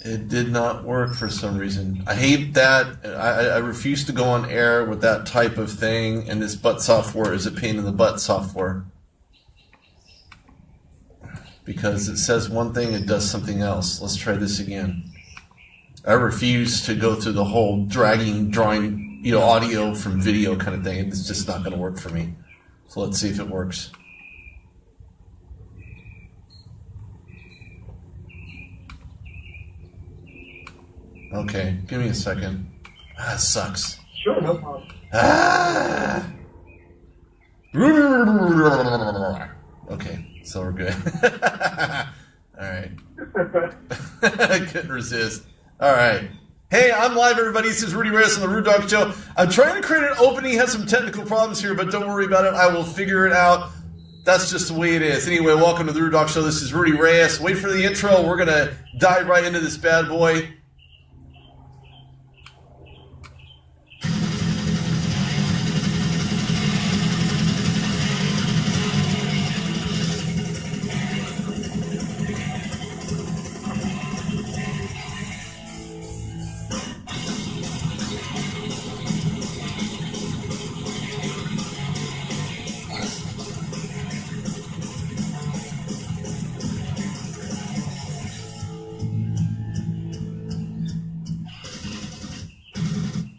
It did not work for some reason. I hate that. I refuse to go on air with that type of thing, and this butt software is a pain in the butt software. Because it says one thing, it does something else. Let's try this again. I refuse to go through the whole dragging, drawing, audio from video kind of thing. It's just not going to work for me. So let's see if it works. Okay, give me a second. It sucks. Sure, no problem. Okay, so we're good. All right. I couldn't resist. All right. Hey, I'm live, everybody. This is Rudy Reyes on the Rude Dog Show. I'm trying to create an opening. Has some technical problems here, but don't worry about it. I will figure it out. That's just the way it is. Anyway, welcome to the Rude Dog Show. This is Rudy Reyes. Wait for the intro. We're going to dive right into this bad boy.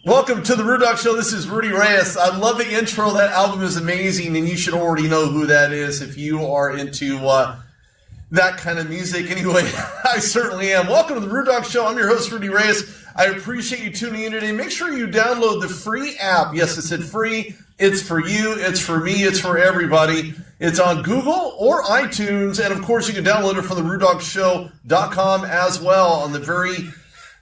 Welcome to the Rude Dog Show. This is Rudy Reyes. I love the intro. That album is amazing, and you should already know who that is if you are into that kind of music. Anyway, I certainly am. Welcome to the Rude Dog Show. I'm your host, Rudy Reyes. I appreciate you tuning in today. Make sure you download the free app. Yes, it said free. It's for you. It's for me. It's for everybody. It's on Google or iTunes, and of course, you can download it from the RudeDogShow.com as well on the very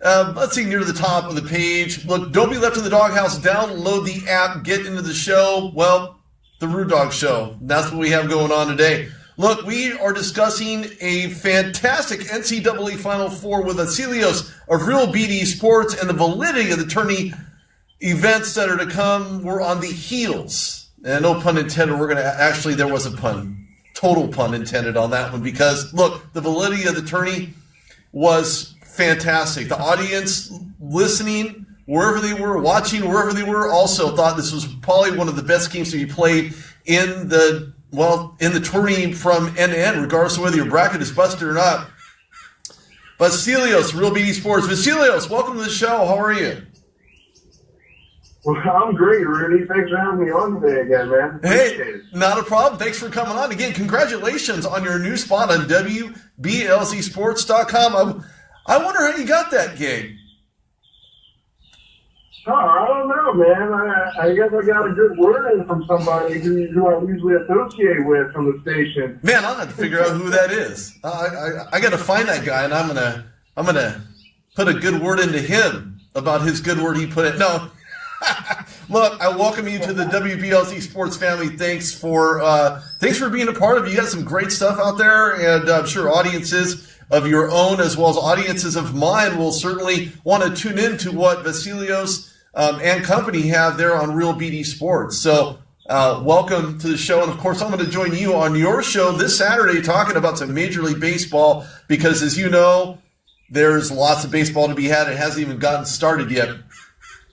let's see, near the top of the page. Look, don't be left in the doghouse. Download the app. Get into the show. Well, the Rude Dog Show. That's what we have going on today. Look, we are discussing a fantastic NCAA FinalFour with Vasilios of Real BD Sports and the validity of the tourney events that are to come. We're on the heels. And no pun intended. Actually, there was a pun. Total pun intended on that one because, look, the validity of the tourney was fantastic. The audience listening, wherever they were, watching, wherever they were, also thought this was probably one of the best games to be played in the tourney from end to end, regardless of whether your bracket is busted or not. Vasilios, Real BD Sports. Vasilios, welcome to the show. How are you? Well, I'm great, Rudy. Thanks for having me on today again, man. Hey, not a problem. Thanks for coming on. Again, congratulations on your new spot on WBLZsports.com. I wonder how you got that gig. Oh, I don't know, man. I guess I got a good word in from somebody who I usually associate with from the station. Man, I'll have to figure out who that is. I got to find that guy, and I'm gonna put a good word into him about his good word he put in. No, look, I welcome you to the WBLZ Sports family. Thanks for being a part of it. You got some great stuff out there, and I'm sure audiences of your own as well as audiences of mine will certainly want to tune in to what Vasilios and company have there on Real BD Sports. So welcome to the show. And, of course, I'm going to join you on your show this Saturday talking about some Major League Baseball because, as you know, there's lots of baseball to be had. It hasn't even gotten started yet.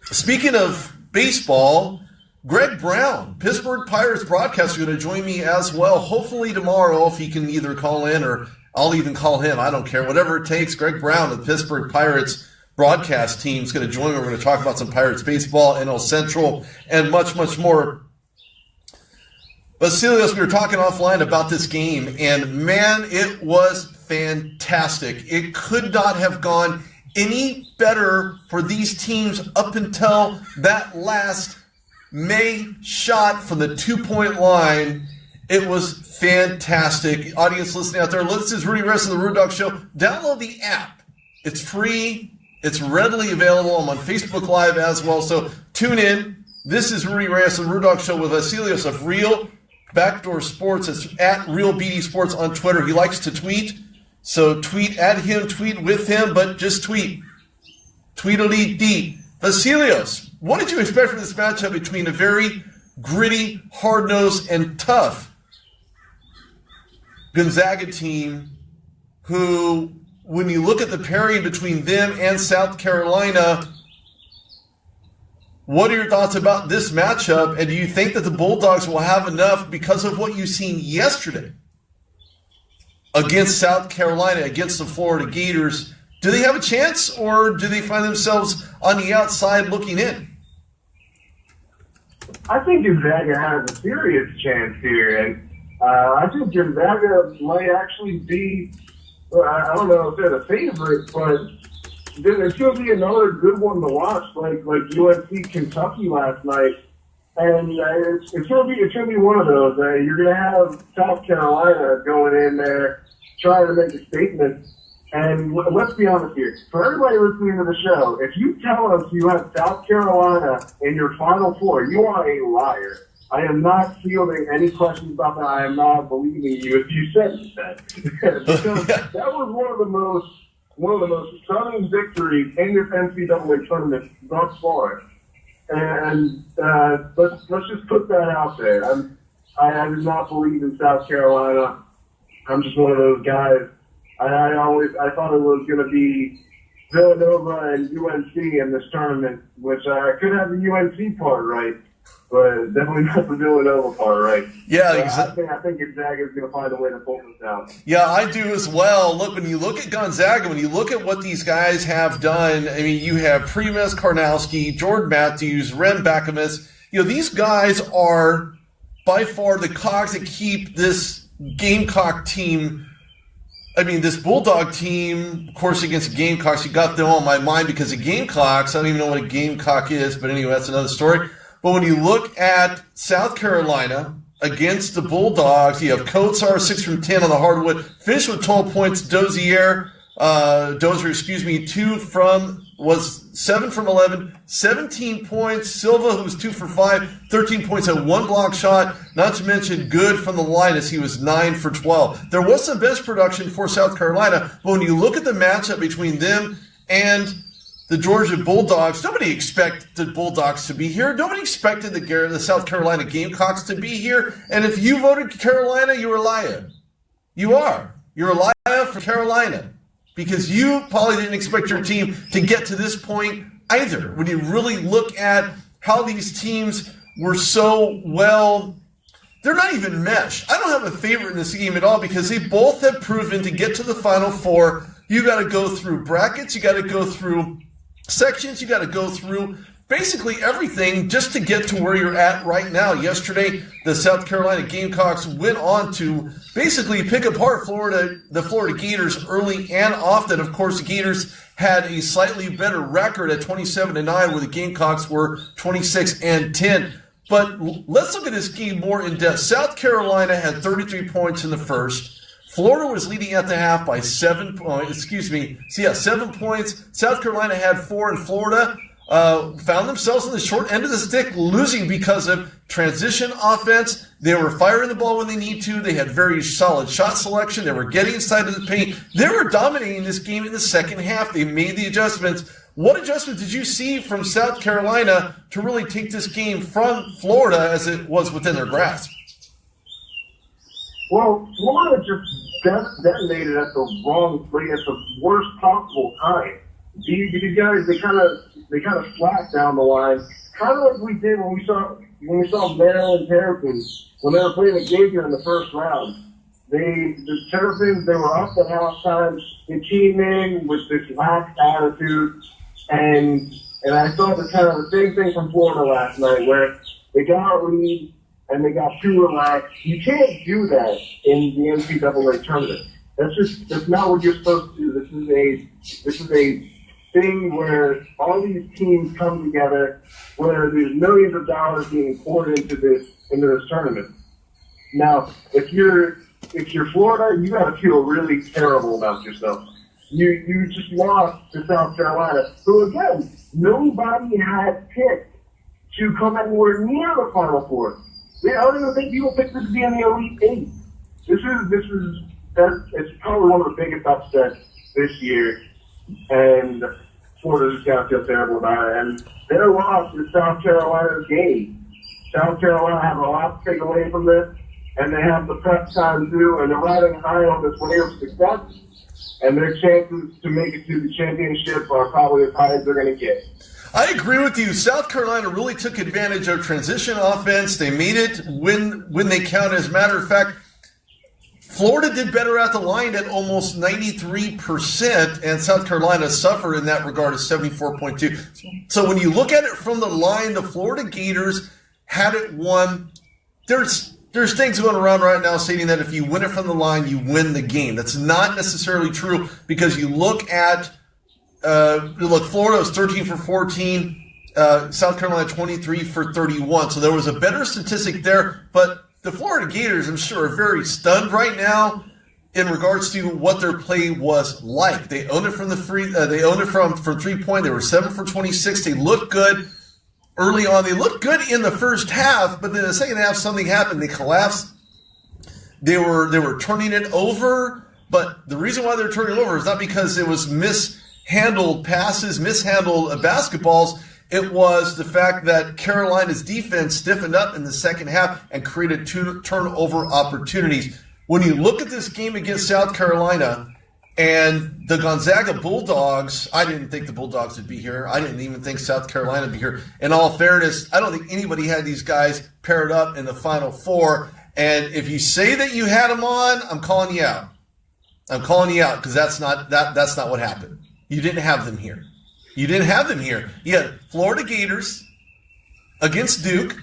Speaking of baseball, Greg Brown, Pittsburgh Pirates broadcaster, is going to join me as well, hopefully tomorrow if he can either call in or I'll even call him. I don't care. Whatever it takes. Greg Brown of the Pittsburgh Pirates broadcast team is going to join me. We're going to talk about some Pirates baseball, NL Central, and much, much more. Vasilios, we were talking offline about this game, and man, it was fantastic. It could not have gone any better for these teams up until that last May shot from the two-point line. It was fantastic. Audience listening out there, this is Rudy Reyes of the Rude Dog Show. Download the app. It's free. It's readily available. I'm on Facebook Live as well, so tune in. This is Rudy Reyes of the Rude Dog Show with Vasilios of Real Backdoor Sports. It's at Real BD Sports on Twitter. He likes to tweet, so tweet at him, tweet with him, but just tweet. Tweedledee-dee. Vasilios, what did you expect from this matchup between a very gritty, hard-nosed, and tough Gonzaga team who when you look at the pairing between them and South Carolina, what are your thoughts about this matchup? And do you think that the Bulldogs will have enough because of what you've seen yesterday against South Carolina, against the Florida Gators? Do they have a chance, or do they find themselves on the outside looking in? I think Gonzaga has a serious chance here, and I think Gonzaga might actually be, I don't know if they're the favorite, but it's going to be another good one to watch, like UNC Kentucky last night. And it's going to be one of those. You're going to have South Carolina going in there trying to make a statement. And let's be honest here. For everybody listening to the show, if you tell us you have South Carolina in your Final Four, you are a liar. I am not fielding any questions about that. I am not believing you if you said that. Because that was one of the most stunning victories in this NCAA tournament thus far. And let's just put that out there. I do not believe in South Carolina. I'm just one of those guys. I thought it was going to be Villanova and UNC in this tournament, which I could have the UNC part right, but definitely not the Villanova part right. Yeah, exactly. I think Gonzaga is going to find a way to pull this out. Yeah, I do as well. Look, when you look at Gonzaga, when you look at what these guys have done, I mean, you have Primus Karnowski, Jordan Matthews, Rem Bakamis. You know, these guys are by far the cogs that keep this Gamecock team. I mean, this Bulldog team, of course, against the Gamecocks, you got them on my mind because the Gamecocks, I don't even know what a Gamecock is, but anyway, that's another story. But when you look at South Carolina against the Bulldogs, you have Kotsar, 6 from 10 on the hardwood, finished with 12 points, Dozier, 7 from 11, 17 points. Silva, who was 2 for 5, 13 points, had 1 block shot. Not to mention Good from the line as he was 9 for 12. There was some bench production for South Carolina, but when you look at the matchup between them and the Georgia Bulldogs, nobody expected the Bulldogs to be here. Nobody expected the South Carolina Gamecocks to be here. And if you voted Carolina, you're a liar. You are. You're a liar for Carolina. Because you probably didn't expect your team to get to this point either. When you really look at how these teams were so well, they're not even meshed. I don't have a favorite in this game at all because they both have proven to get to the Final Four. You got to go through brackets. You got to go through sections. You got to go through basically everything just to get to where you're at right now. Yesterday, the South Carolina Gamecocks went on to basically pick apart the Florida Gators early and often. Of course, the Gators had a slightly better record at 27-9, where the Gamecocks were 26-10. But let's look at this game more in depth. South Carolina had 33 points in the first. Florida was leading at the half by 7 points. 7 points. South Carolina had 4, and Florida found themselves on the short end of the stick, losing because of transition offense. They were firing the ball when they need to. They had very solid shot selection. They were getting inside of the paint. They were dominating this game in the second half. They made the adjustments. What adjustments did you see from South Carolina to really take this game from Florida as it was within their grasp? Well, Florida just detonated at the wrong place at the worst possible time. These guys, they kind of slacked down the line, kind of like we did when we saw Maryland Terrapins when they were playing the Xavier in the first round. The Terrapins, they were up at halftime. They came in with this lax attitude, and I saw the same thing from Florida last night, where they got a lead and they got too relaxed. You can't do that in the NCAA tournament. That's not what you're supposed to do. This is a thing where all these teams come together, where there's millions of dollars being poured into this tournament. Now, if you're Florida, you got to feel really terrible about yourself. You just lost to South Carolina, who again nobody had picked to come anywhere near the Final Four. I don't even think people picked this to be in the Elite Eight. It's probably one of the biggest upsets this year, and Florida just got to feel terrible about it. And their loss is South Carolina's game. South Carolina has a lot to take away from this. and they have the prep time too, and they're riding high on this wave of success, and their chances to make it to the championship are probably as high as they're going to get. I agree with you. South Carolina really took advantage of transition offense. They made it when they count. As a matter of fact, Florida did better at the line at almost 93%, and South Carolina suffered in that regard at 74.2. So when you look at it from the line, the Florida Gators had it won. There's things going around right now stating that if you win it from the line, you win the game. That's not necessarily true, because you look at Florida was 13 for 14, South Carolina 23 for 31. So there was a better statistic there, but the Florida Gators, I'm sure, are very stunned right now in regards to what their play was like. They owned it from they owned it from 3-point. They were 7 for 26. They looked good early on. They looked good in the first half, but then in the second half, something happened. They collapsed. They were turning it over, but the reason why they're turning it over is not because it was mishandled passes, mishandled basketballs. It was the fact that Carolina's defense stiffened up in the second half and created 2 turnover opportunities. When you look at this game against South Carolina and the Gonzaga Bulldogs, I didn't think the Bulldogs would be here. I didn't even think South Carolina would be here. In all fairness, I don't think anybody had these guys paired up in the Final Four. And if you say that you had them on, I'm calling you out. I'm calling you out, because that's not what happened. You didn't have them here. You didn't have them here. You had Florida Gators against Duke,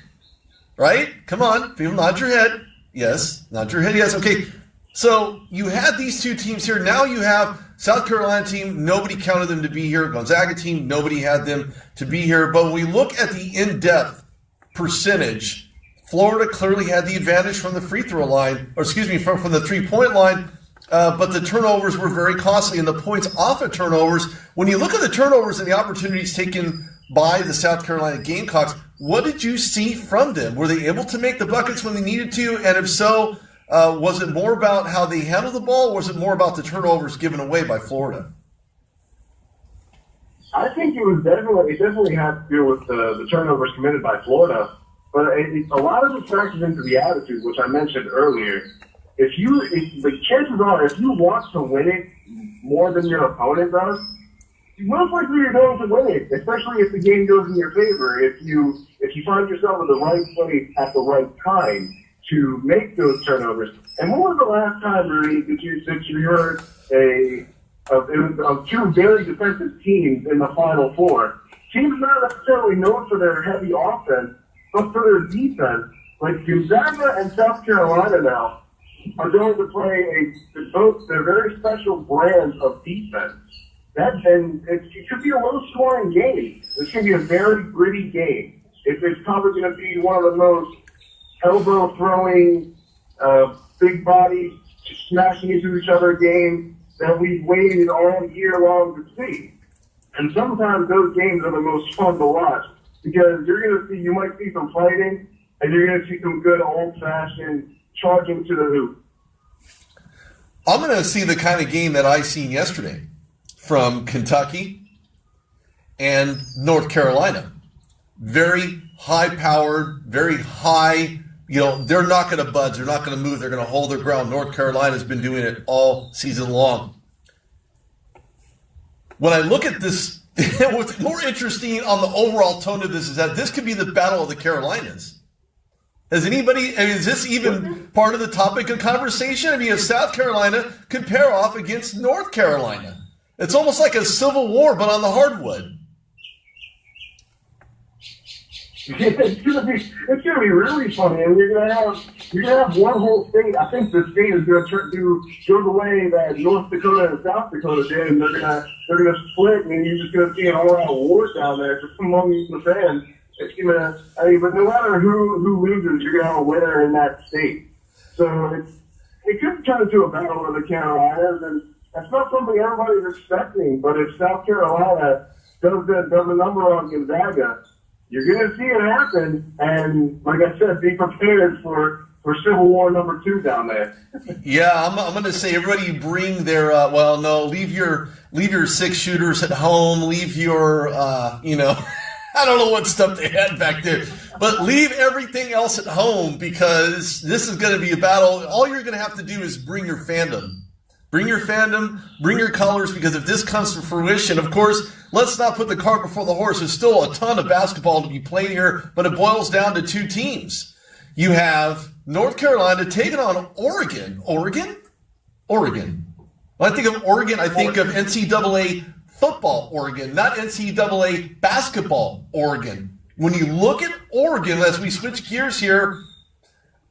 right? Come on, people nod your head. Yes, nod your head, yes. Okay, so you had these 2 teams here. Now you have South Carolina team. Nobody counted them to be here. Gonzaga team, nobody had them to be here. But when we look at the in-depth percentage, Florida clearly had the advantage from the free throw line, or excuse me, from the 3-point line. But the turnovers were very costly, and the points off of turnovers. When you look at the turnovers and the opportunities taken by the South Carolina Gamecocks, what did you see from them? Were they able to make the buckets when they needed to? And if so, was it more about how they handled the ball, or was it more about the turnovers given away by Florida? I think it definitely had to do with the turnovers committed by Florida. But a lot of it factors into the attitude, which I mentioned earlier. The chances are, if you want to win it more than your opponent does, most likely you're going to win it, especially if the game goes in your favor. If you find yourself in the right place at the right time to make those turnovers. And when was the last time, Rudy, that you heard of 2 very defensive teams in the Final Four? Teams not necessarily known for their heavy offense, but for their defense. Like Gonzaga and South Carolina now are going to play both their very special brands of defense. It could be a low-scoring game. This could be a very gritty game. It's probably going to be one of the most elbow-throwing, big body smashing into each other games that we've waited all year long to see. And sometimes those games are the most fun to watch, because you might see some fighting, and you're going to see some good old-fashioned charging to the hoop. I'm going to see the kind of game that I seen yesterday from Kentucky and North Carolina. Very high-powered, very high. They're not going to budge. They're not going to move. They're going to hold their ground. North Carolina's been doing it all season long. When I look at this, what's more interesting on the overall tone of this is that this could be the Battle of the Carolinas. Is this even part of the topic of conversation? I mean, if South Carolina could pair off against North Carolina, it's almost like a civil war, but on the hardwood. It's gonna be really funny, and you're gonna have one whole state. I think the state is gonna go the way that North Dakota and South Dakota did, and they're gonna split, and you're just gonna see an all-out war down there just among the fans. But no matter who loses, you're gonna have a winner in that state. So it could turn into a battle of the Carolinas, and that's not something everybody's expecting. But if South Carolina does a number on Gonzaga, you're going to see it happen, and like I said, be prepared for Civil War number 2 down there. Yeah, I'm going to say everybody bring their leave your 6-shooters at home, leave your I don't know what stuff they had back there, But leave everything else at home because this is going to be a battle. All you're going to have to do is bring your fandom. Bring your fandom, bring your colors, because if this comes to fruition, of course, let's not put the cart before the horse. There's still a ton of basketball to be played here, but it boils down to two teams. You have North Carolina taking on Oregon. Oregon? Oregon. When I think of Oregon, I think of NCAA football Oregon, not NCAA basketball Oregon. When you look at Oregon, as we switch gears here,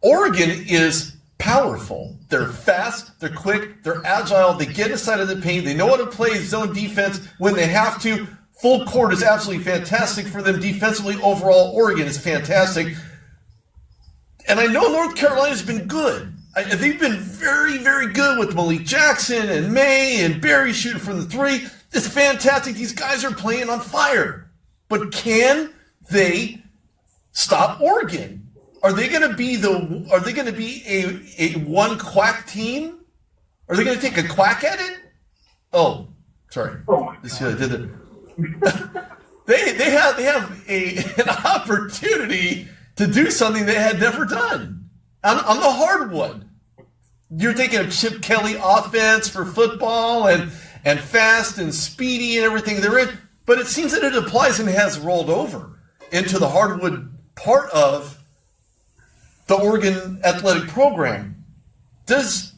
Oregon is powerful. They're fast, they're quick, they're agile, they get inside of the paint, they know how to play zone defense when they have to. Full court is absolutely fantastic for them defensively. Overall, Oregon is fantastic. And I know North Carolina's been good. They've been very, very good with Malik Jackson and May and Barry shooting from the three. It's fantastic. These guys are playing on fire. But can they stop Oregon? Are they going to be a one quack team? Are they going to take a quack at it? Oh, sorry. Oh my God. Did it. they have an opportunity to do something they had never done on the hardwood. You're taking a Chip Kelly offense for football and fast and speedy and everything they're in, but it seems that it applies and has rolled over into the hardwood part of the Oregon athletic program. Does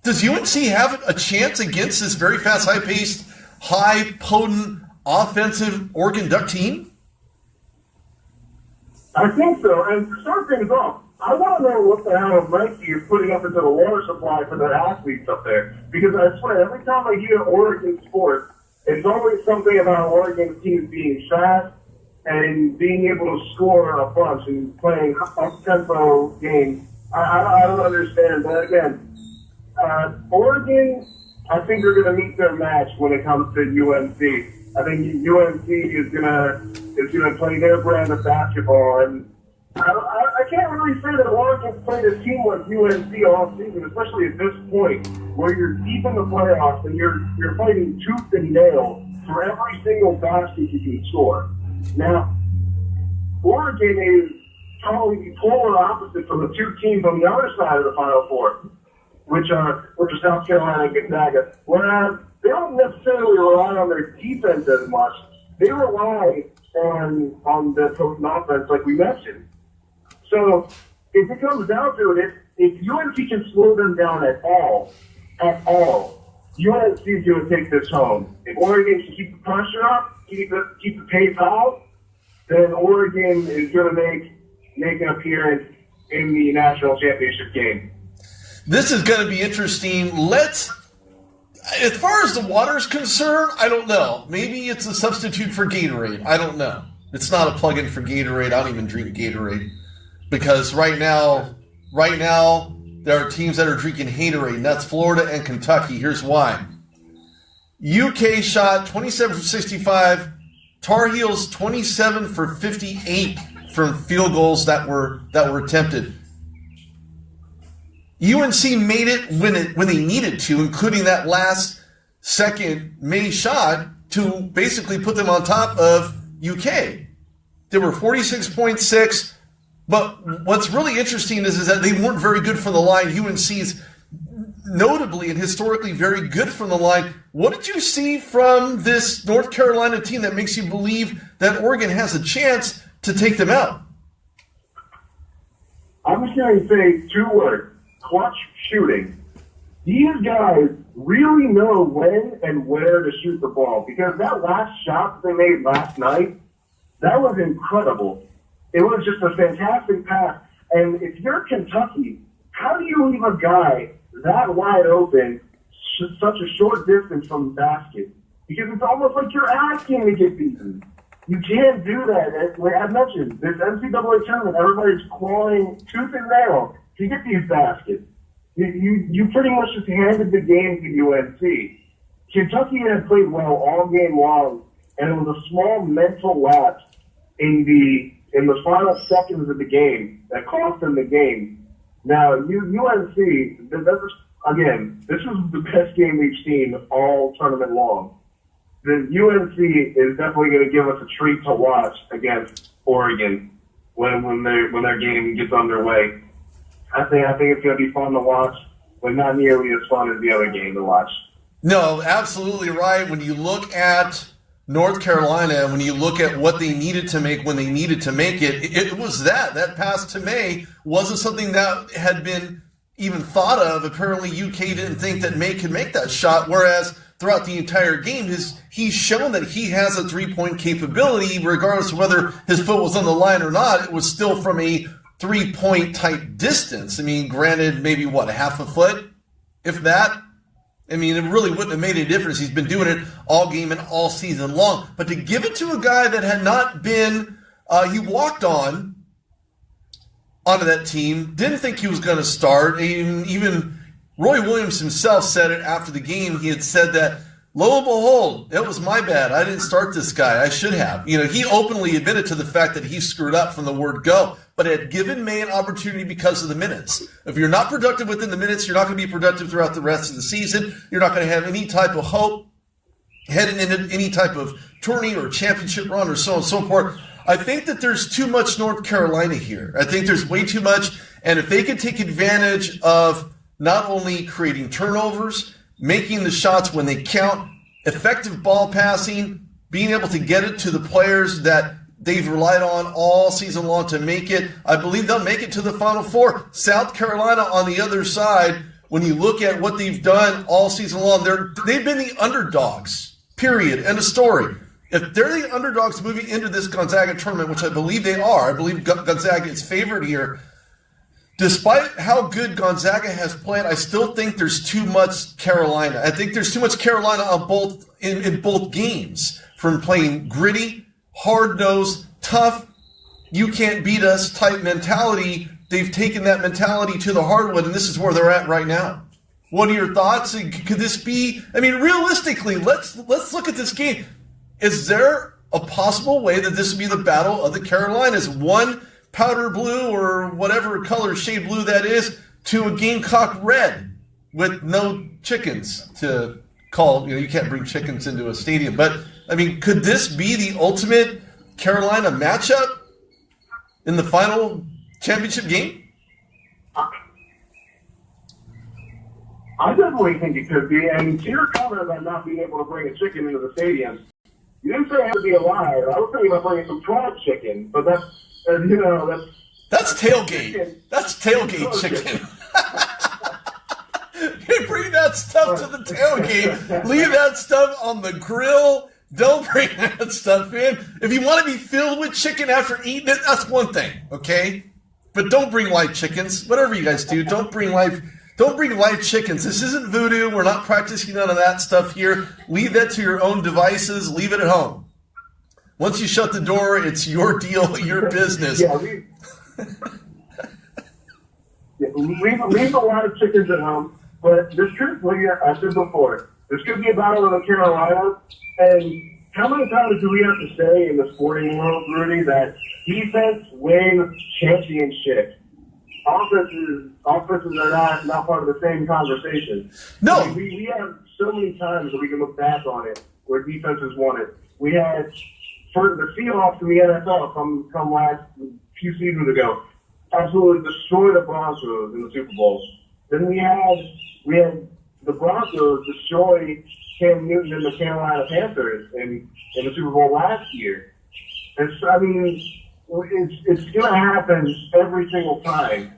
UNC have a chance against this very fast, high-paced, high, potent, offensive Oregon Duck team? I think so. And to start things off, I want to know what the hell Nike is putting up into the water supply for their athletes up there. Because I swear, every time I hear Oregon sports, it's always something about Oregon teams being fast and being able to score a bunch and playing up-tempo games. I don't understand. But again, Oregon, I think they're going to meet their match when it comes to UNC. I think UNC is gonna play their brand of basketball, and I can't really say that Oregon's played a team like UNC all season, especially at this point where you're deep in the playoffs and you're fighting tooth and nail for every single basket you can score. Now, Oregon is probably the polar opposite from the two teams on the other side of the Final Four, which are South Carolina and Gonzaga. Whereas they don't necessarily rely on their defense as much. They rely on the potent offense, like we mentioned. So if it comes down to it, if UNC can slow them down at all, UNC is going to take this home. If Oregon can keep the pressure up, keep the pace out, then Oregon is going to make an appearance in the national championship game. This is going to be interesting. As far as the water is concerned, I don't know. Maybe it's a substitute for Gatorade. I don't know. It's not a plug-in for Gatorade. I don't even drink Gatorade. Because right now, there are teams that are drinking Haterade, and that's Florida and Kentucky. Here's why. UK shot 27 for 65. Tar Heels 27 for 58 from field goals that were attempted. UNC made it when they needed to, including that last second May shot to basically put them on top of UK. They were 46.6, but what's really interesting is that they weren't very good from the line. UNC's notably and historically very good from the line. What did you see from this North Carolina team that makes you believe that Oregon has a chance to take them out? I'm just going to say two words. Clutch shooting. These guys really know when and where to shoot the ball, because that last shot they made last night, that was incredible. It was just a fantastic pass. And if you're Kentucky, how do you leave a guy that wide open such a short distance from the basket? Because it's almost like you're asking to get beaten. You can't do that. Like I mentioned, this NCAA tournament, everybody's clawing tooth and nail to get these baskets. You pretty much just handed the game to UNC. Kentucky had played well all game long, and it was a small mental lapse in the final seconds of the game that cost them the game. Now, UNC, this is the best game we've seen all tournament long. The UNC is definitely going to give us a treat to watch against Oregon. when their game gets underway. I think it's going to be fun to watch, but not nearly as fun as the other game to watch. No, absolutely right. When you look at North Carolina, when you look at what they needed to make when they needed to make it, it was that pass to May wasn't something that had been even thought of. Apparently UK didn't think that May could make that shot, whereas throughout the entire game, he's shown that he has a three-point capability, regardless of whether his foot was on the line or not. It was still from a three-point type distance. I mean, granted, maybe a half a foot, if that. I mean, it really wouldn't have made any difference. He's been doing it all game and all season long. But to give it to a guy that had not been, he walked onto that team, didn't think he was going to start. Even Roy Williams himself said it after the game. He had said that, lo and behold, it was my bad. I didn't start this guy. I should have. He openly admitted to the fact that he screwed up from the word go, but had given May an opportunity because of the minutes. If you're not productive within the minutes, you're not going to be productive throughout the rest of the season. You're not going to have any type of hope heading into any type of tourney or championship run or so on and so forth. I think that there's too much North Carolina here. I think there's way too much, and if they could take advantage of not only creating turnovers, making the shots when they count, effective ball passing, being able to get it to the players that they've relied on all season long to make it, I believe they'll make it to the Final Four. South Carolina on the other side, when you look at what they've done all season long, they've been the underdogs, period, end of story. If they're the underdogs moving into this Gonzaga tournament, which I believe they are, I believe Gonzaga is favored here. Despite how good Gonzaga has played, I still think there's too much Carolina. I think there's too much Carolina on both in both games, from playing gritty, hard-nosed, tough, you can't beat us type mentality. They've taken that mentality to the hardwood, and this is where they're at right now. What are your thoughts? Could this be, realistically, let's look at this game. Is there a possible way that this would be the battle of the Carolinas? One powder blue or whatever color shade blue that is to a Gamecock red with no chickens to call. You can't bring chickens into a stadium. But, could this be the ultimate Carolina matchup in the final championship game? I definitely think it could be. And to your comment about not being able to bring a chicken into the stadium, you didn't say I had to be a liar. I was thinking about bringing some fried chicken, but that's tailgate. Chicken. That's tailgate chicken. You bring that stuff to the tailgate. Leave that stuff on the grill. Don't bring that stuff in. If you want to be filled with chicken after eating it, that's one thing, okay? But don't bring live chickens. Whatever you guys do, don't bring live chickens. This isn't voodoo. We're not practicing none of that stuff here. Leave that to your own devices. Leave it at home. Once you shut the door, it's your deal, your business. Leave a lot of chickens at home. But this truthfully, I said before, this could be a battle of the Carolinas. And how many times do we have to say in the sporting world, Rudy, that defense wins championships? Offenses are not part of the same conversation. No. We have so many times that we can look back on it where defenses won it. We had for the Seahawks in the NFL come last few seasons ago, absolutely destroy the Broncos in the Super Bowl. Then we had the Broncos destroy Cam Newton and the Carolina Panthers in the Super Bowl last year. And so, it's going to happen every single time.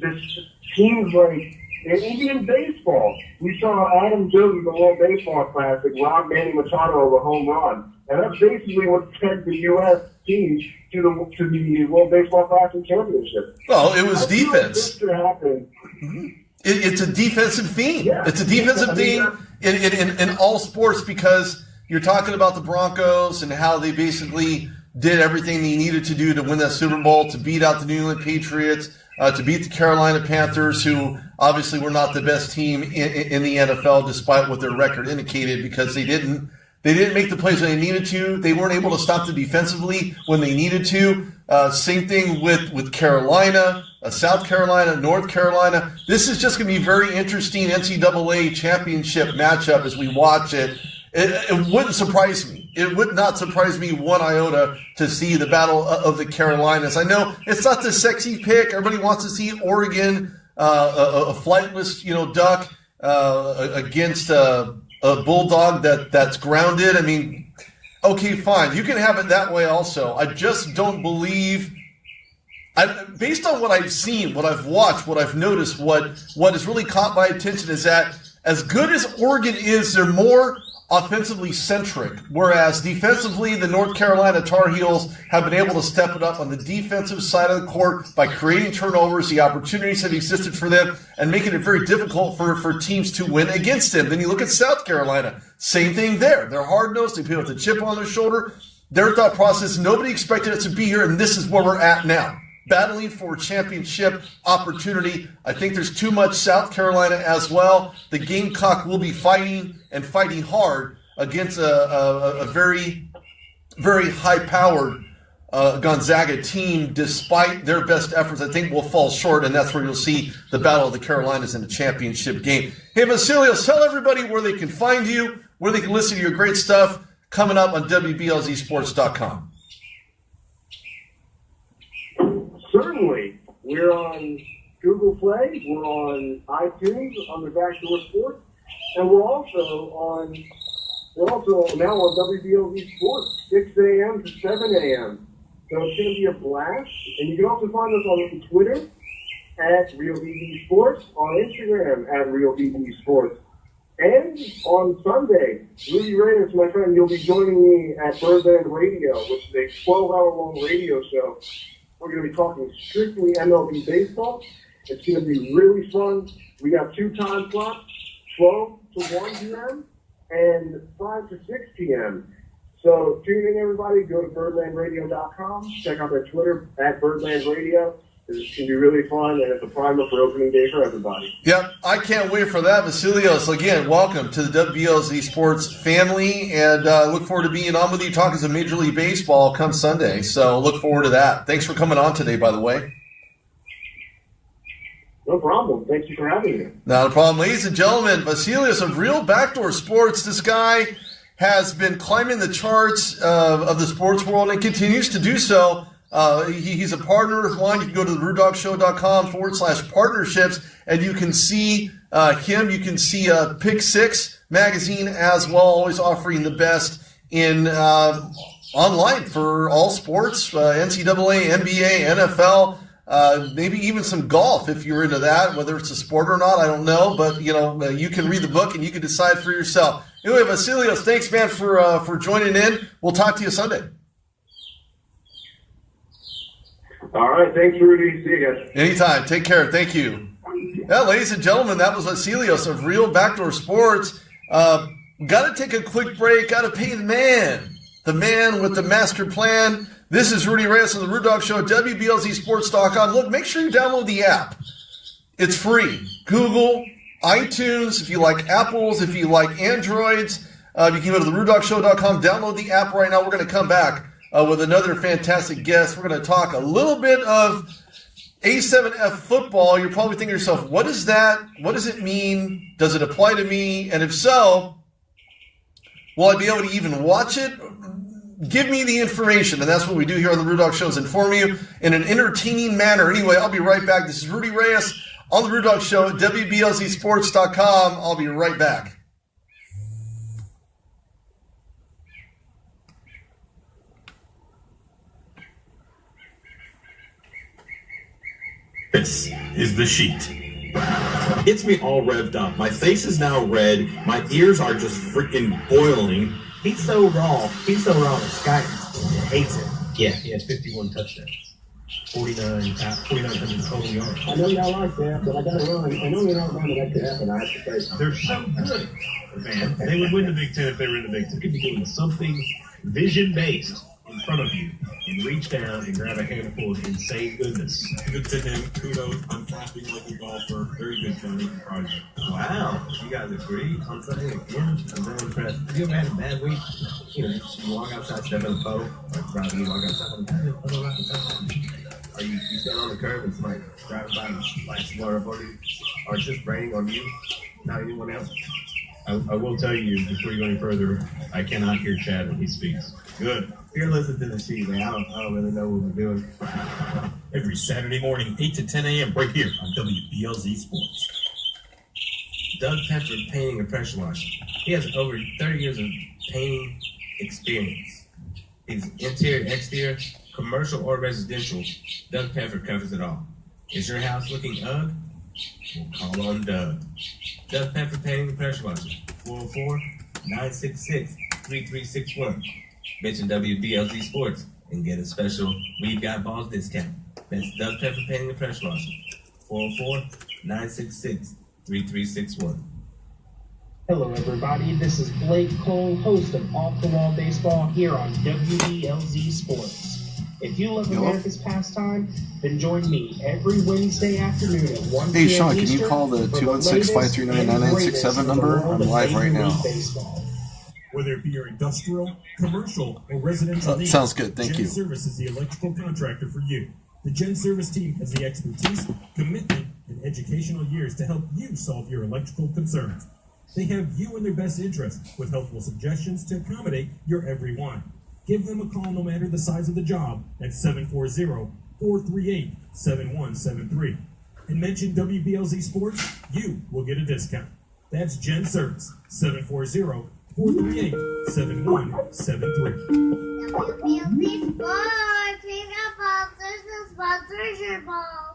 This seems like, and even in baseball, we saw Adam Jones in the World Baseball Classic rob Manny Machado of a home run. And that's basically what sent the U.S. team to the World Baseball Classic championship. Well, it was defense. Like this could happen. Mm-hmm. It's a defensive theme. Yeah. It's a defensive theme in all sports, because you're talking about the Broncos and how they basically did everything they needed to do to win that Super Bowl, to beat out the New England Patriots, to beat the Carolina Panthers, who obviously were not the best team in the NFL, despite what their record indicated, because they didn't make the plays when they needed to. They weren't able to stop them defensively when they needed to. Same thing with Carolina, South Carolina, North Carolina. This is just going to be a very interesting NCAA championship matchup as we watch it. It wouldn't surprise me It would not surprise me one iota to see the Battle of the Carolinas. I know it's not the sexy pick. Everybody wants to see Oregon, a flightless, duck against a bulldog that's grounded. I mean, okay, fine. You can have it that way also. I just don't believe... based on what I've seen, what I've watched, what I've noticed, what has really caught my attention is that as good as Oregon is, they're more offensively centric, whereas defensively, the North Carolina Tar Heels have been able to step it up on the defensive side of the court by creating turnovers. The opportunities have existed for them and making it very difficult for teams to win against them. Then you look at South Carolina, same thing there. They're hard-nosed. They play with a chip on their shoulder. Their thought process, nobody expected us to be here, and this is where we're at now. Battling for championship opportunity. I think there's too much South Carolina as well. The Gamecock will be fighting and fighting hard against a very, very high-powered Gonzaga team. Despite their best efforts, I think will fall short, and that's where you'll see the Battle of the Carolinas in the championship game. Hey, Vasilios, tell everybody where they can find you, where they can listen to your great stuff coming up on WBLZsports.com. Certainly. We're on Google Play, we're on iTunes, on the Backdoor Sports, and we're also now on WBLZ Sports, 6 a.m. to 7 a.m. So it's going to be a blast. And you can also find us on Twitter at RealBB Sports, on Instagram at RealBB Sports. And on Sunday, Rudy Reyes, my friend, you'll be joining me at Birdland Radio, which is a 12-hour-long radio show. We're going to be talking strictly MLB baseball. It's going to be really fun. We got 2 time slots, 12 to 1 p.m. and 5 to 6 p.m. So tune in, everybody. Go to birdlandradio.com. Check out their Twitter at Birdland Radio. It's going to be really fun, and it's a primer for opening day for everybody. Yep, I can't wait for that. Vasilios, again, welcome to the WBLZ Sports family, and look forward to being on with you talking some Major League Baseball come Sunday. So look forward to that. Thanks for coming on today, by the way. No problem. Thank you for having me. Not a problem. Ladies and gentlemen, Vasilios of Real Backdoor Sports. This guy has been climbing the charts of the sports world and continues to do so. He's a partner of mine. You can go to the RudogShow.com/partnerships, and you can see him. You can see Pick Six magazine as well, always offering the best in online for all sports, NCAA, NBA, NFL, maybe even some golf if you're into that, whether it's a sport or not, I don't know. But, you can read the book and you can decide for yourself. Anyway, Vasilios, thanks, man, for joining in. We'll talk to you Sunday. All right. Thanks, Rudy. See you guys. Anytime. Take care. Thank you. Yeah, ladies and gentlemen, that was Vasilios of Real Backdoor Sports. Got to take a quick break. Got to pay the man with the master plan. This is Rudy Reyes of the Rude Dog Show, WBLZsports.com. Look, make sure you download the app. It's free. Google, iTunes, if you like Apples, if you like Androids, you can go to the RudeDogShow.com, download the app right now. We're going to come back with another fantastic guest. We're going to talk a little bit of A7F football. You're probably thinking to yourself, what is that? What does it mean? Does it apply to me? And if so, will I be able to even watch it? Give me the information. And that's what we do here on the Rude Dog Show, is inform you in an entertaining manner. Anyway, I'll be right back. This is Rudy Reyes on the Rude Dog Show at WBLZsports.com. I'll be right back. This is the sheet. Gets me all revved up. My face is now red. My ears are just freaking boiling. He's so raw. The Sky hates it. Yeah, he had 51 touchdowns. 4,900 total yards. I know y'all like that, but I got to run. I know you're not running. That could happen. I have to say. They're so good, man. They would win the Big Ten if they were in the Big Ten. You could be doing something vision-based in front of you and reach down and grab a handful of insane goodness. Good to him. Kudos. I'm tapping like a golfer. Very good for me. Project. Wow. You guys agree on something again? I'm very impressed. Have you ever had a bad week? You walk outside, step in a puddle. Like, Robbie, you walk outside, Are you stand on the curb and somebody driving by and lights blur up on you? Or it's just raining on you, not anyone else? I will tell you, before you go any further, I cannot hear Chad when he speaks. Good. If you're listening to the sheet, man, I don't really know what we're doing. Every Saturday morning, 8 to 10 a.m. right here on WBLZ Sports. Doug Pepper painting and pressure washing. He has over 30 years of painting experience. He's interior, exterior, commercial or residential. Doug Pepper covers it all. Is your house looking ugly? We'll call on Doug. Doug Pepper painting and pressure washing. 404-966-3361. Mention WBLZ Sports and get a special We've Got Balls discount. That's Doug Pepper painting and pressure washing. 404-966-3361. Hello, everybody. This is Blake Cole, host of Off the Wall Baseball here on WBLZ Sports. If you love America's pastime, then join me every Wednesday afternoon at 1 Hey, p.m. Sean, can you Eastern call the for 216-539-9967 number? I'm live right now. Baseball. Whether it be your industrial, commercial, or residential needs, sounds good. Thank you. Gen Service is the electrical contractor for you. The Gen Service team has the expertise, commitment, and educational years to help you solve your electrical concerns. They have you in their best interest with helpful suggestions to accommodate your every want. Give them a call no matter the size of the job at 740-438-7173. And mention WBLZ Sports, you will get a discount. That's Gen Service, 740-438-7173. WBLZ Sports, we got sponsors and sponsors your balls.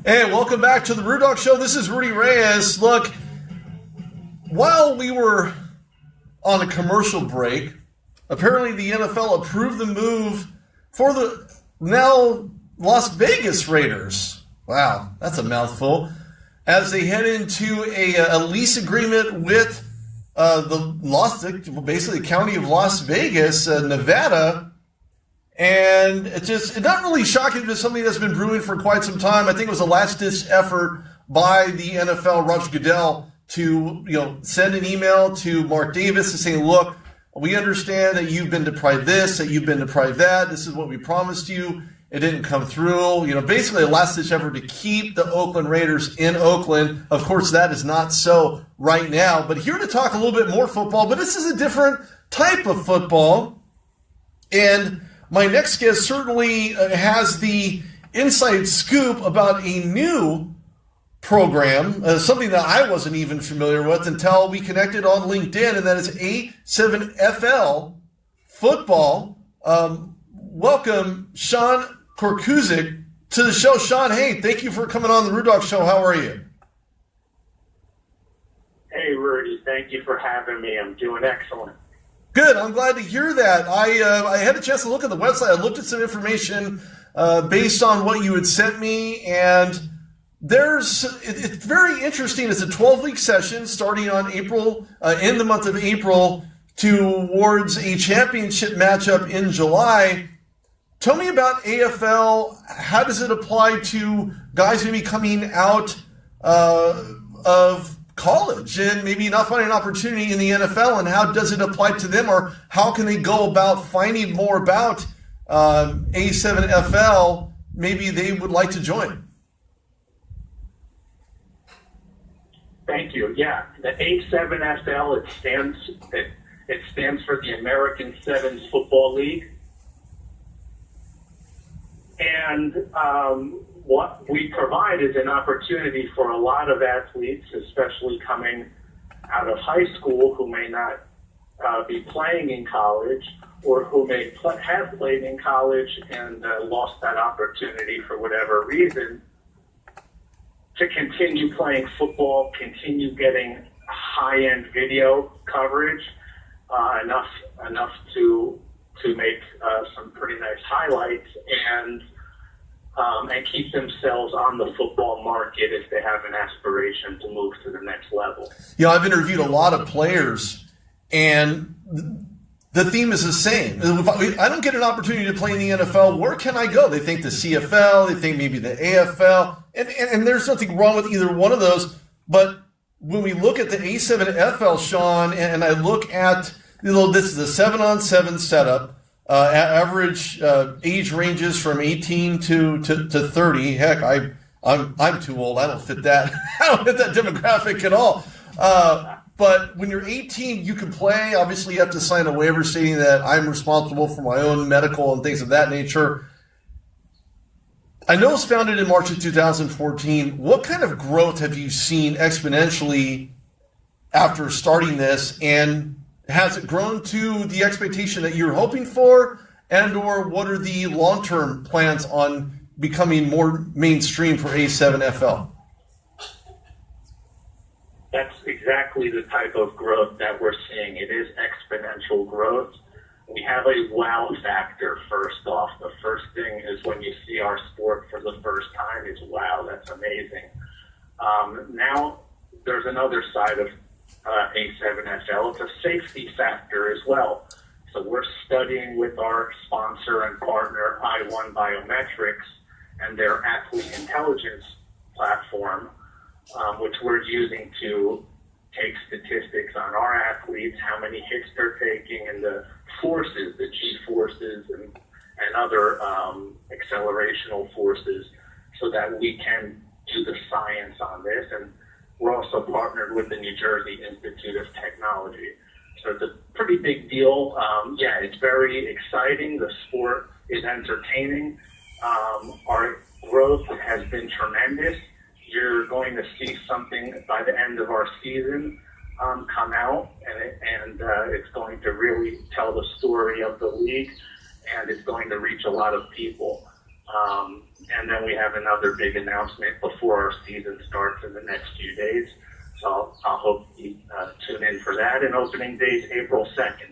Hey, welcome back to the Rude Dog Show. This is Rudy Reyes. Look, while we were on a commercial break, apparently the NFL approved the move for the now Las Vegas Raiders. Wow, that's a mouthful. As they head into a lease agreement with basically the county of Las Vegas, Nevada. And it's not really shocking. It's something that's been brewing for quite some time. I think it was a last-ditch effort by the NFL, Roger Goodell, to send an email to Mark Davis to say, look, we understand that you've been deprived this, that you've been deprived that. This is what we promised you. It didn't come through. Basically a last-ditch effort to keep the Oakland Raiders in Oakland. Of course, that is not so right now. But here to talk a little bit more football, but this is a different type of football. And my next guest certainly has the inside scoop about a new program, something that I wasn't even familiar with until we connected on LinkedIn, and that is AF7L football. Welcome, Sean Korkusuz, to the show. Sean, hey, thank you for coming on the Rude Dog Show. How are you? Hey, Rudy, thank you for having me. I'm doing excellent. Good. I'm glad to hear that. I had a chance to look at the website. I looked at some information based on what you had sent me, and it's very interesting. It's a 12-week session starting on April, in the month of April, towards a championship matchup in July. Tell me about AFL. How does it apply to guys maybe coming out of college and maybe not finding an opportunity in the NFL, and how does it apply to them, or how can they go about finding more about A7FL? Maybe they would like to join. Thank you. Yeah, the A7FL, it stands for the American Sevens Football League. And what we provide is an opportunity for a lot of athletes, especially coming out of high school, who may not be playing in college, or who may have played in college and lost that opportunity for whatever reason, to continue playing football, continue getting high-end video coverage, enough to make some pretty nice highlights, and keep themselves on the football market if they have an aspiration to move to the next level. I've interviewed a lot of players, and the theme is the same. If I don't get an opportunity to play in the NFL, where can I go? They think the CFL, they think maybe the AFL, and there's nothing wrong with either one of those, but when we look at the A7FL, Sean, and I look at, this is a 7-on-7 setup. Average age ranges from 18 to 30. Heck, I'm too old. I don't fit that. I don't fit that demographic at all. But when you're 18, you can play. Obviously, you have to sign a waiver stating that I'm responsible for my own medical and things of that nature. I know it's founded in March of 2014. What kind of growth have you seen exponentially after starting this, and has it grown to the expectation that you're hoping for, and or what are the long-term plans on becoming more mainstream for A7FL? That's exactly the type of growth that we're seeing. It is exponential growth. We have a wow factor first off. The first thing is when you see our sport for the first time is, wow, that's amazing. Now there's another side of A7FL. It's a safety factor as well. So we're studying with our sponsor and partner, I1 Biometrics, and their athlete intelligence platform, which we're using to take statistics on our athletes, how many hits they're taking, and the forces, the G forces and other accelerational forces, so that we can do the science on this. And we're also partnered with the New Jersey Institute of Technology. So it's a pretty big deal. Yeah, it's very exciting. The sport is entertaining. Our growth has been tremendous. You're going to see something by the end of our season come out, and it's going to really tell the story of the league, and it's going to reach a lot of people. And then we have another big announcement before our season starts in the next few days. So I'll hope you tune in for that. And opening day is April 2nd.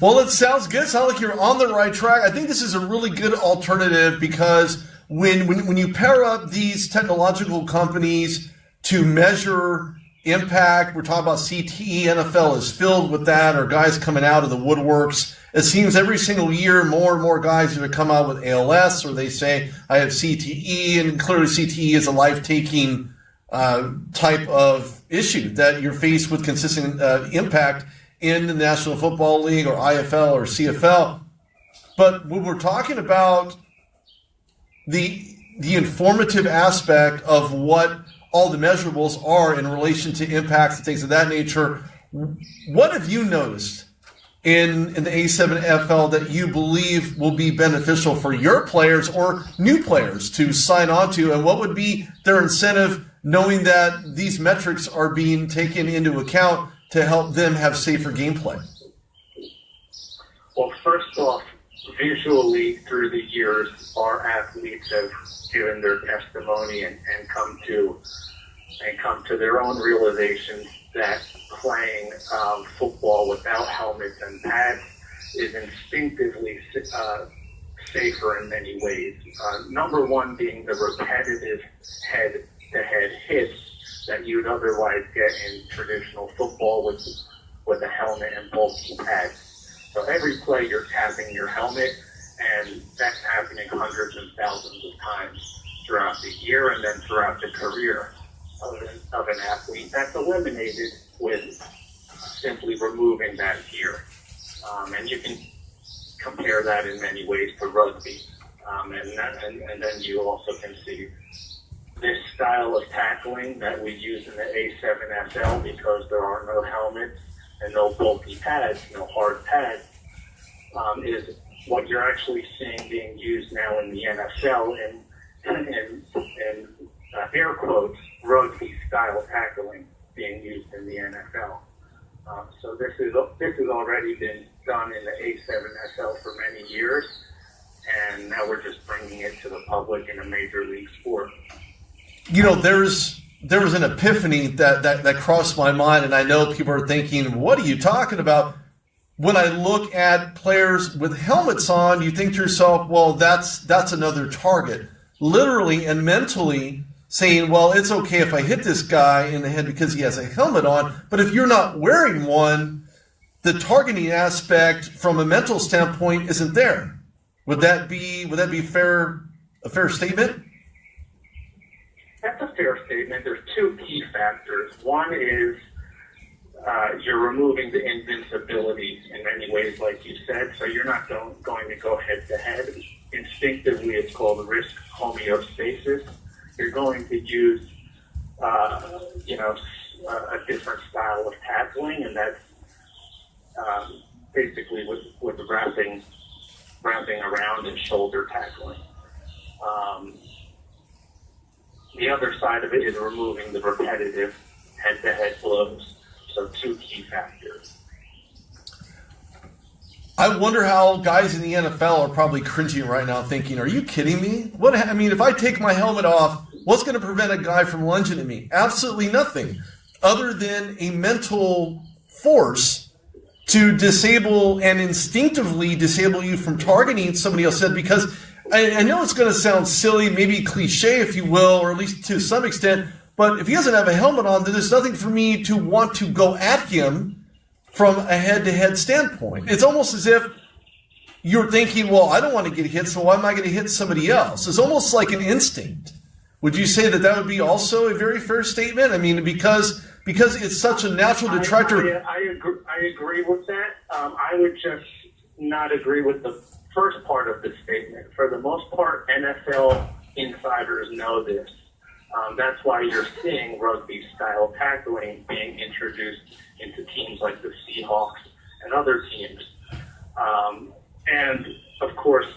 Well, it sounds good. It sounds like you're on the right track. I think this is a really good alternative, because when you pair up these technological companies to measure impact, we're talking about CTE, NFL is filled with that, or guys coming out of the woodworks. It seems every single year more and more guys either come out with ALS, or they say, I have CTE, and clearly CTE is a life-taking type of issue that you're faced with consistent impact in the National Football League or IFL or CFL. But when we're talking about the informative aspect of what all the measurables are in relation to impacts and things of that nature, what have you noticed in the A7FL that you believe will be beneficial for your players or new players to sign on to, and what would be their incentive, knowing that these metrics are being taken into account to help them have safer gameplay? Well, first off, visually through the years, our athletes have given their testimony and come to their own realizations that playing football without helmets and pads is instinctively safer in many ways. Number one being the repetitive head-to-head hits that you'd otherwise get in traditional football with a helmet and bulky pads. So every play you're tapping your helmet, and that's happening hundreds and thousands of times throughout the year and then throughout the career of an athlete. That's eliminated with simply removing that gear. And you can compare that in many ways to rugby. And then you also can see this style of tackling that we use in the A7FL, because there are no helmets and no bulky pads, no hard pads, is what you're actually seeing being used now in the NFL in air quotes, rugby style tackling being used in the NFL. So this has already been done in the A7FL for many years, and now we're just bringing it to the public in a major league sport. You know, there was an epiphany that crossed my mind, and I know people are thinking, what are you talking about? When I look at players with helmets on, you think to yourself, well, that's another target. Literally and mentally saying, well, it's okay if I hit this guy in the head because he has a helmet on, but if you're not wearing one, the targeting aspect from a mental standpoint isn't there. Would that be a fair statement? That's a fair statement. There's two key factors. One is you're removing the invincibility in many ways, like you said, so you're not going to go head-to-head. Instinctively, it's called risk homeostasis. You're going to use, a different style of tackling, and that's basically with wrapping around and shoulder tackling. The other side of it is removing the repetitive head-to-head blows. So two key factors. I wonder how guys in the NFL are probably cringing right now thinking, are you kidding me? If I take my helmet off, what's going to prevent a guy from lunging at me? Absolutely nothing other than a mental force to disable and instinctively disable you from targeting somebody else. Because I know it's going to sound silly, maybe cliche, if you will, or at least to some extent, but if he doesn't have a helmet on, then there's nothing for me to want to go at him from a head-to-head standpoint. It's almost as if you're thinking, well, I don't want to get hit, so why am I going to hit somebody else? It's almost like an instinct. Would you say that would be also a very fair statement? Because it's such a natural detractor. I agree with that. I would just not agree with the first part of the statement. For the most part, NFL insiders know this. That's why you're seeing rugby-style tackling being introduced into teams like the Seahawks and other teams. And, of course,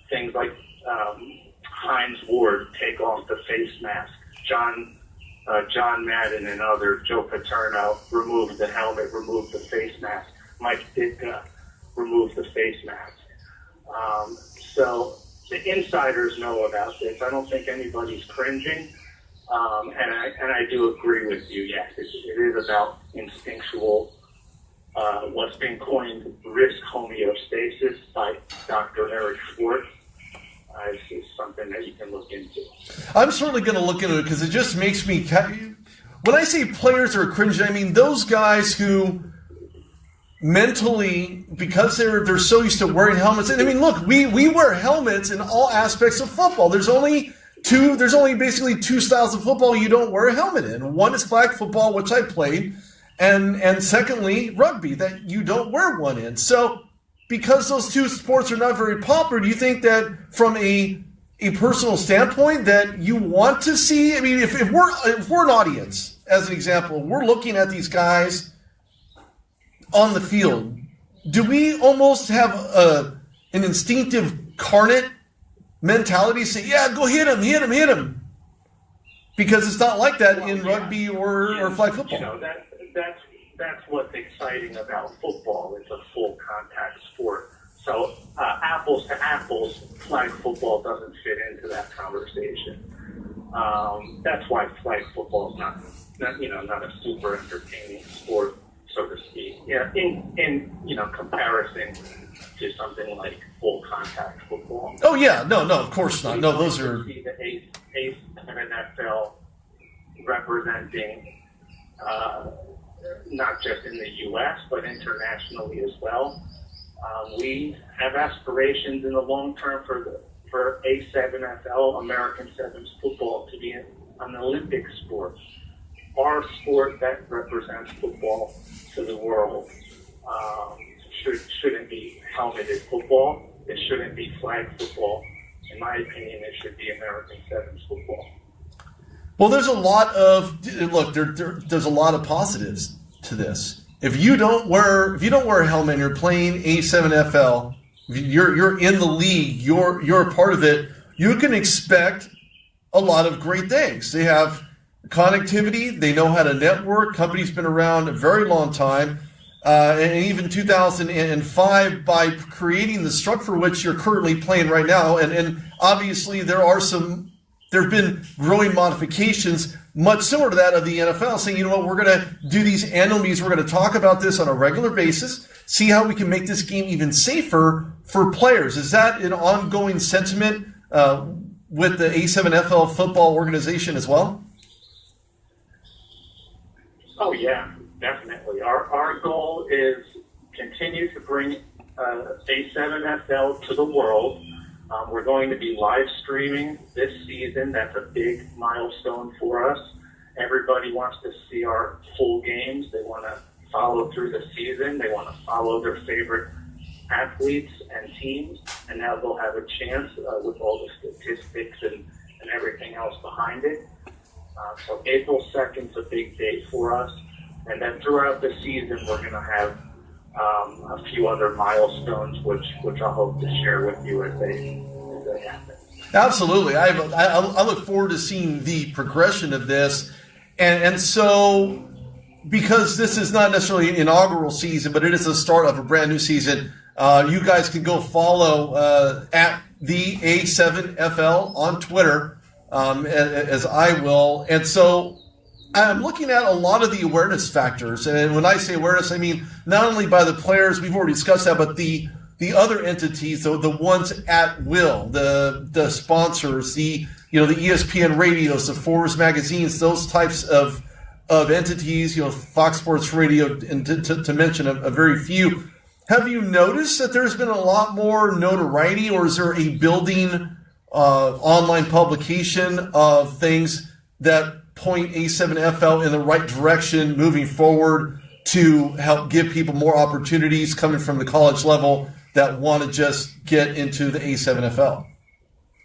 things like Hines Ward take off the face mask. John Madden and others, Joe Paterno, removed the helmet, removed the face mask. Mike Ditka removed the face mask. So the insiders know about this. I don't think anybody's cringing. And I do agree with you. Yes, it is about instinctual, what's been coined risk homeostasis by Dr. Eric Schwartz. It's something that you can look into. I'm certainly going to look into it because it just makes me. When I say players are cringing, I mean those guys who mentally, because they're so used to wearing helmets. And I mean, look, we wear helmets in all aspects of football. There's only basically two styles of football you don't wear a helmet in. One is flag football, which I played, and secondly, rugby, that you don't wear one in. So because those two sports are not very popular, do you think that from a personal standpoint that you want to see? I mean, if we're an audience, as an example, we're looking at these guys on the field, do we almost have an instinctive carnate mentality, say, yeah, go hit him? Because it's not like that in rugby or flag football. You know, that's what's exciting about football. It's a full contact sport. So apples to apples, flag football doesn't fit into that conversation. That's why flag football is not a super entertaining sport, so to speak. Yeah, in comparison to something like full contact football. Oh yeah, no, of course not. No, those are. See the AF7L representing not just in the U.S. but internationally as well. We have aspirations in the long term for A7FL, American Sevens football, to be an Olympic sport. Our sport that represents football to the world shouldn't be helmeted football. It shouldn't be flag football. In my opinion, it should be American Sevens football. Well, there's a lot of there's a lot of positives to this. If you don't wear a helmet and you're playing A7FL, you're in the league, you're a part of it, you can expect a lot of great things. They have connectivity, they know how to network. Company's been around a very long time. And even 2005, by creating the structure which you're currently playing right now, and obviously there have been growing modifications much similar to that of the NFL, saying, you know what, we're going to do these annual meetings, we're going to talk about this on a regular basis, see how we can make this game even safer for players. Is that an ongoing sentiment with the A7FL football organization as well? Oh yeah, definitely. Our goal is continue to bring A7FL to the world. We're going to be live streaming this season. That's a big milestone for us. Everybody wants to see our full games. They want to follow through the season. They want to follow their favorite athletes and teams, and now they'll have a chance with all the statistics and everything else behind it. So April 2nd is a big date for us. And then throughout the season, we're going to have a few other milestones, which I hope to share with you as they happen. Absolutely. I look forward to seeing the progression of this. And so, because this is not necessarily an inaugural season, but it is the start of a brand new season, you guys can go follow at the A7FL on Twitter, as I will. And so I'm looking at a lot of the awareness factors. And when I say awareness, I mean not only by the players, we've already discussed that, but the other entities, the ones at will, the sponsors, the ESPN radios, the Forbes magazines, those types of entities, Fox Sports Radio, and to mention a very few. Have you noticed that there's been a lot more notoriety, or is there a building online publication of things that point A7FL in the right direction moving forward to help give people more opportunities coming from the college level that want to just get into the A7FL?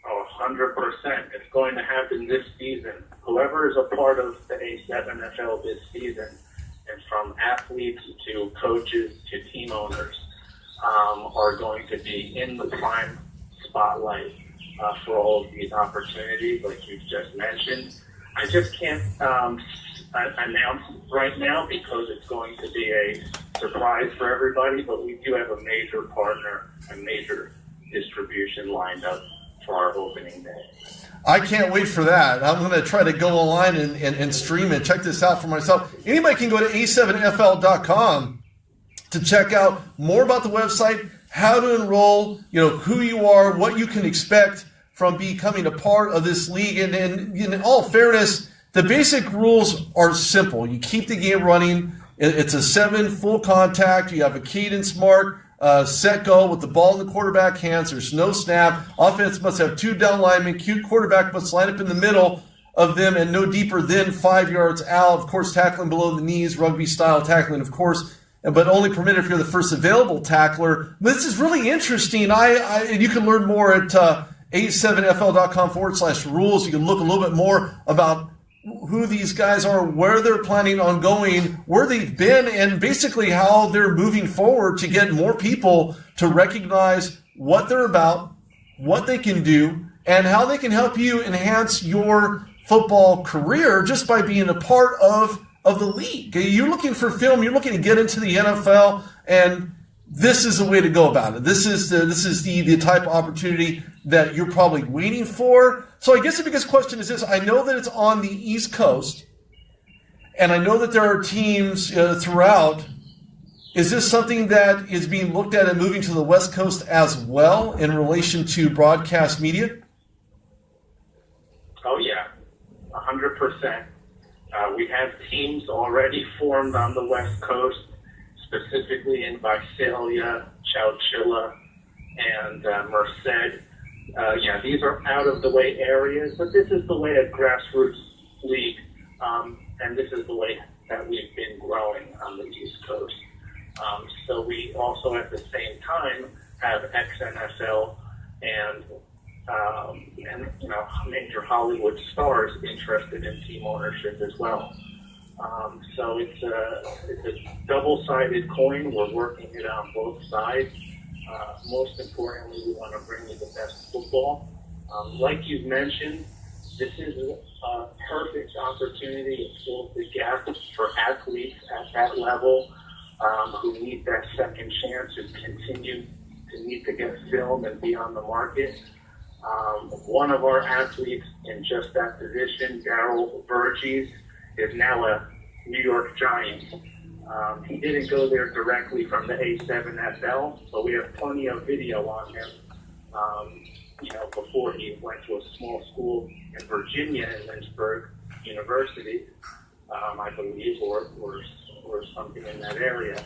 Oh, 100%. It's going to happen this season. Whoever is a part of the A7FL this season, and from athletes to coaches to team owners, are going to be in the prime spotlight for all of these opportunities, like you've just mentioned. I just can't announce right now because it's going to be a surprise for everybody, but we do have a major partner, a major distribution lined up for our opening day. I can't wait for that. I'm going to try to go online and stream and check this out for myself. Anybody can go to a7fl.com to check out more about the website, how to enroll, who you are, what you can expect from becoming a part of this league. And in all fairness, the basic rules are simple. You keep the game running. It's a 7 full contact. You have a cadence mark, set go with the ball in the quarterback hands. There's no snap. Offense must have 2 down linemen. Cute quarterback must line up in the middle of them and no deeper than 5 yards out. Of course, tackling below the knees, rugby-style tackling, of course, but only permitted if you're the first available tackler. This is really interesting. You can learn more at a7fl.com/rules. You can look a little bit more about who these guys are, where they're planning on going, where they've been, and basically how they're moving forward to get more people to recognize what they're about, what they can do, and how they can help you enhance your football career just by being a part of the league. You're looking for film, you're looking to get into the NFL, and this is the way to go about it. This is the type of opportunity that you're probably waiting for. So I guess the biggest question is this. I know that it's on the East Coast, and I know that there are teams throughout. Is this something that is being looked at and moving to the West Coast as well in relation to broadcast media? Oh, yeah, 100%. We have teams already formed on the West Coast, specifically in Visalia, Chowchilla, and Merced. These are out-of-the-way areas, but this is the way a grassroots league, and this is the way that we've been growing on the East Coast. So we also, at the same time, have XNFL and major Hollywood stars interested in team ownership as well. So it's a double-sided coin. We're working it on both sides. Most importantly, we want to bring you the best football. Like you've mentioned, this is a perfect opportunity to fill the gap for athletes at that level who need that second chance and continue to need to get film and be on the market. One of our athletes in just that position, Darryl Burgess, is now a New York Giant. He didn't go there directly from the A7FL, but we have plenty of video on him. Before he went to a small school in Virginia, in Lynchburg University, I believe, or something in that area.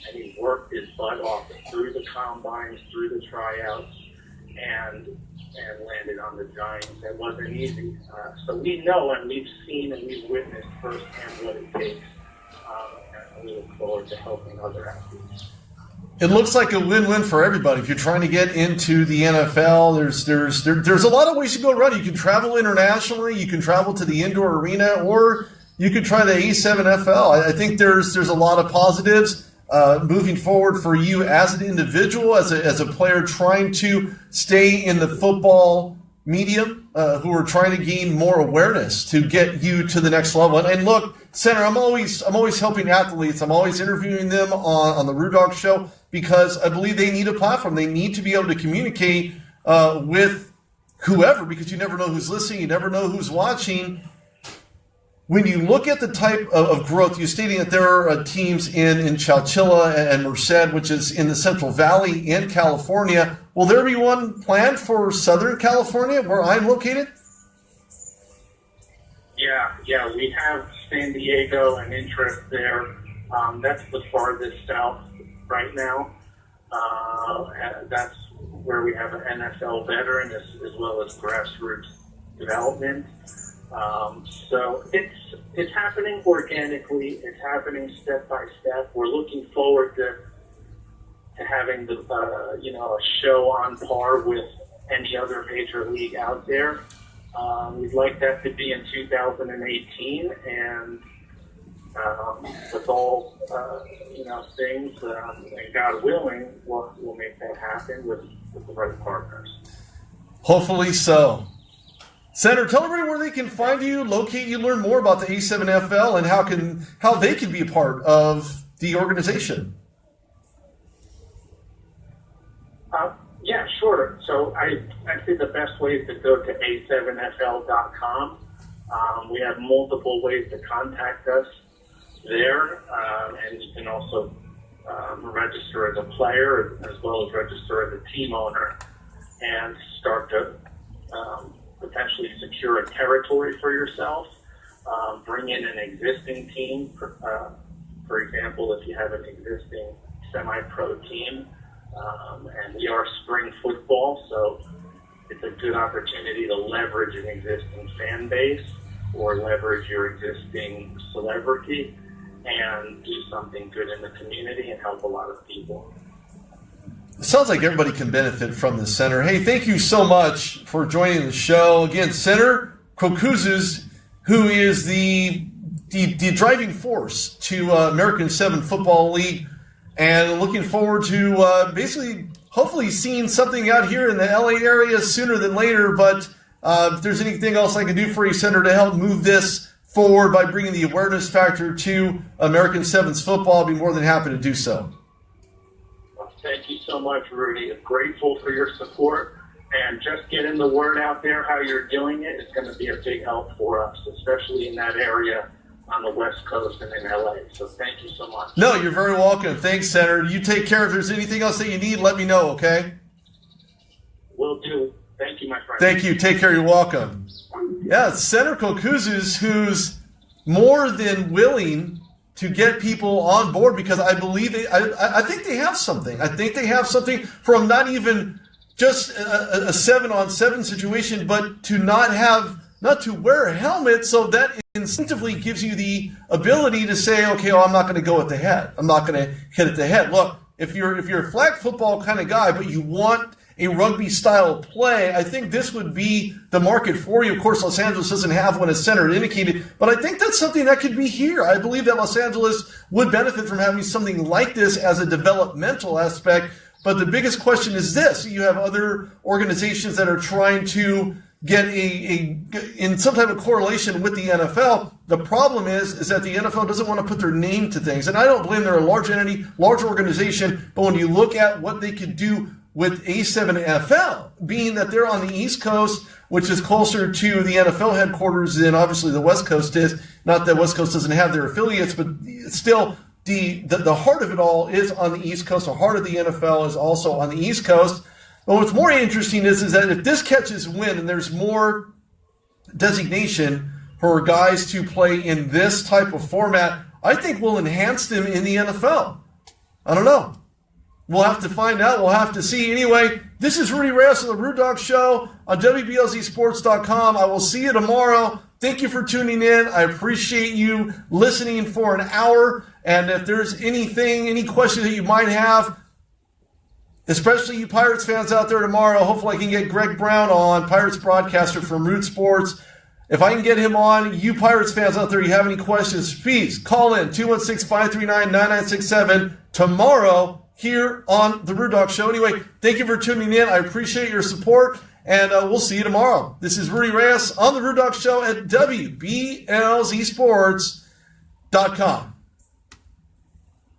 And he worked his butt off through the combines, through the tryouts, and landed on the Giants. It wasn't easy. So we know and we've seen and we've witnessed firsthand what it takes. And we look forward to helping other athletes. It looks like a win-win for everybody. If you're trying to get into the NFL, there's a lot of ways to go around. You can travel internationally, you can travel to the indoor arena, or you could try the A7FL. I think there's a lot of positives moving forward for you as an individual, as a player trying to stay in the football medium, who are trying to gain more awareness to get you to the next level. And look, Sener, I'm always helping athletes. I'm always interviewing them on the Rude Dog Show because I believe they need a platform. They need to be able to communicate with whoever, because you never know who's listening, you never know who's watching. When you look at the type of growth, you're stating that there are teams in Chowchilla and Merced, which is in the Central Valley in California. Will there be one planned for Southern California, where I'm located? Yeah, we have San Diego and interest there. That's the farthest south right now. That's where we have an NFL veteran as well as grassroots development. So it's happening organically. It's happening step by step. We're looking forward to having the a show on par with any other major league out there. We'd like that to be in 2018, and with all things, and God willing, we'll make that happen with the right partners. Hopefully so. Sener, tell everybody where they can find you, locate you, learn more about the A7FL, and how they can be a part of the organization. Yeah, sure. So I think the best way is to go to a7fl.com. We have multiple ways to contact us there, and you can also register as a player as well as register as a team owner and start to potentially secure a territory for yourself, bring in an existing team. For example, if you have an existing semi-pro team, and we are spring football, so it's a good opportunity to leverage an existing fan base or leverage your existing celebrity and do something good in the community and help a lot of people. It sounds like everybody can benefit from this, Sener. Hey, thank you so much for joining the show. Again, Sener Korkusuz, who is the driving force to American 7 Football League, and looking forward to basically, hopefully, seeing something out here in the LA area sooner than later. But if there's anything else I can do for you, Sener, to help move this forward by bringing the awareness factor to American 7's football, I'll be more than happy to do so. Thank you so much, Rudy. I'm grateful for your support, and just getting the word out there how you're doing it is going to be a big help for us, especially in that area on the West Coast and in LA. So thank you so much. No, you're very welcome. Thanks, Sener. You take care. If there's anything else that you need, let me know, okay? Will do. Thank you, my friend. Thank you. Take care. You're welcome. Yeah, it's Sener Korkusuz, who's more than willing to get people on board, because I believe I think they have something. I think they have something from not even just a 7-on-7 situation, but to not to wear a helmet, so that instinctively gives you the ability to say, okay, I'm not going to go at the head. I'm not going to hit at the head. Look, if you're a flag football kind of guy, but you want a rugby style play, I think this would be the market for you. Of course, Los Angeles doesn't have one, as Sener indicated, but I think that's something that could be here. I believe that Los Angeles would benefit from having something like this as a developmental aspect. But the biggest question is this: you have other organizations that are trying to get in some type of correlation with the NFL. The problem is that the NFL doesn't want to put their name to things. And I don't blame they're a large entity, large organization, but when you look at what they could do with A7FL, being that they're on the East Coast, which is closer to the NFL headquarters than obviously the West Coast is. Not that West Coast doesn't have their affiliates, but still the heart of it all is on the East Coast. The heart of the NFL is also on the East Coast. But what's more interesting is that if this catches wind and there's more designation for guys to play in this type of format, I think we'll enhance them in the NFL. I don't know. We'll have to find out. We'll have to see. Anyway, this is Rudy Reyes of the Rude Dog Show on WBLZSports.com. I will see you tomorrow. Thank you for tuning in. I appreciate you listening for an hour. And if there's anything, any questions that you might have, especially you Pirates fans out there tomorrow, hopefully I can get Greg Brown on, Pirates broadcaster from Root Sports. If I can get him on, you Pirates fans out there, you have any questions, please call in 216-539-9967 tomorrow here on the Rude Dog Show. Anyway, thank you for tuning in. I appreciate your support, and we'll see you tomorrow. This is Rudy Reyes on the Rude Dog Show at WBLZSports.com.